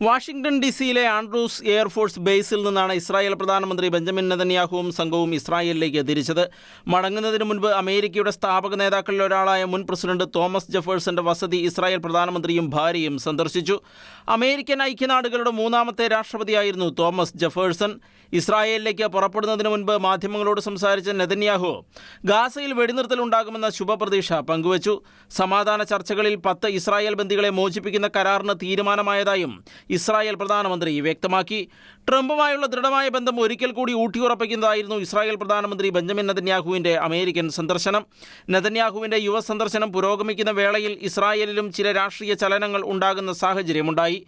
Washington ഡിസിയിലെ Andrews air force ബേസിൽ നിന്നാണ് Israel പ്രധാനമന്ത്രി Benjamin നെതന്യാഹുവും സംഘവും ഇസ്രായേലിലേക്ക് തിരിച്ചത്. മടങ്ങുന്നതിന് മുൻപ് അമേരിക്കയുടെ സ്ഥാപക നേതാക്കളിൽ ഒരാളായ മുൻ പ്രസിഡന്റ് തോമസ് ജെഫേഴ്സന്റെ വസതി ഇസ്രായേൽ പ്രധാനമന്ത്രിയും ഭാര്യയും സന്ദർശിച്ചു. അമേരിക്കൻ ഐക്യനാടുകളുടെ മൂന്നാമത്തെ രാഷ്ട്രപതിയായിരുന്നു തോമസ് ജെഫേഴ്സൺ. ഇസ്രായേലിലേക്ക് പുറപ്പെടുന്നതിന് മുൻപ് മാധ്യമങ്ങളോട് സംസാരിച്ച നെതന്യാഹു ഗാസയിൽ വെടിനിർത്തൽ ഉണ്ടാകുമെന്ന ശുഭപ്രതീക്ഷ പങ്കുവച്ചു. സമാധാന ചർച്ചകളിൽ 10 ഇസ്രായേൽ ബന്ദികളെ മോചിപ്പിക്കുന്ന കരാറിന് തീരുമാനമായതായും ഇസ്രായേൽ പ്രധാനമന്ത്രി വ്യക്തമാക്കി. ട്രംപുമായുള്ള ദൃഢമായ ബന്ധം ഒരിക്കൽ കൂടി ഊട്ടിയുറപ്പിക്കുന്നതായിരുന്നു ഇസ്രായേൽ പ്രധാനമന്ത്രി ബെഞ്ചമിൻ നെതന്യാഹുവിൻ്റെ അമേരിക്കൻ സന്ദർശനം. നെതന്യാഹുവിൻ്റെ യുഎസ് സന്ദർശനം പുരോഗമിക്കുന്ന വേളയിൽ ഇസ്രായേലിലും ചില രാഷ്ട്രീയ ചലനങ്ങൾ ഉണ്ടാകുന്ന സാഹചര്യമുണ്ടായി.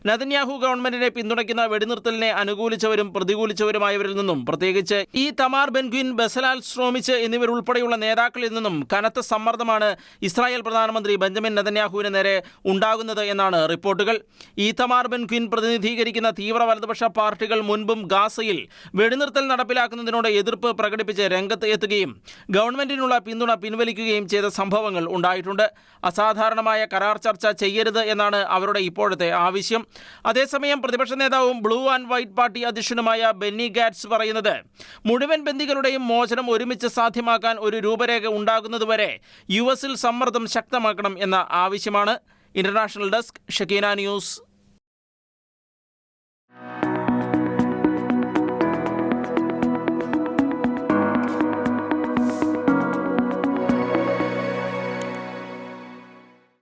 നെതന്യാഹു ഗവൺമെന്റിനെ പിന്തുണയ്ക്കുന്ന വെടിനിർത്തലിനെ അനുകൂലിച്ചവരും പ്രതികൂലിച്ചവരുമായവരിൽ നിന്നും, പ്രത്യേകിച്ച് തമാർ ബെൻഗ്വിൻ, ബെസലാൽ സ്ട്രോമിച്ച് എന്നിവരുൾപ്പെടെയുള്ള നേതാക്കളിൽ നിന്നും കനത്ത സമ്മർദ്ദമാണ് ഇസ്രായേൽ പ്രധാനമന്ത്രി ബെഞ്ചമിൻ നെതന്യാഹുവിന് നേരെ ഉണ്ടാകുന്നത് എന്നാണ് റിപ്പോർട്ടുകൾ. തമാർ ബെൻഗ്വിൻ പ്രതിനിധീകരിക്കുന്ന തീവ്ര വലതുപക്ഷ പാർട്ടികൾ മുൻപും ഗാസയിൽ വെടിനിർത്തൽ നടപ്പിലാക്കുന്നതിനോട് എതിർപ്പ് പ്രകടിപ്പിച്ച് രംഗത്ത് എത്തുകയും ഗവൺമെന്റിനുള്ള പിന്തുണ പിൻവലിക്കുകയും ചെയ്ത സംഭവങ്ങൾ ഉണ്ടായിട്ടുണ്ട്. അസാധാരണമായ കരാർ ചർച്ച ചെയ്യരുത് എന്നാണ് അവരുടെ ഇപ്പോഴത്തെ ആവശ്യം. അതേസമയം പ്രതിപക്ഷ നേതാവും ബ്ലൂ ആൻഡ് വൈറ്റ് പാർട്ടി അധ്യക്ഷനുമായ ബെന്നി ഗാറ്റ്സ് പറയുന്നത് മുഴുവൻ ബന്ദികളുടെയും മോചനം ഒരുമിച്ച് സാധ്യമാക്കാൻ ഒരു രൂപരേഖ ഉണ്ടാകുന്നതുവരെ യുഎസിൽ സമ്മർദ്ദം ശക്തമാക്കണം എന്ന ആവശ്യമാണ്. International desk, Shekinah news.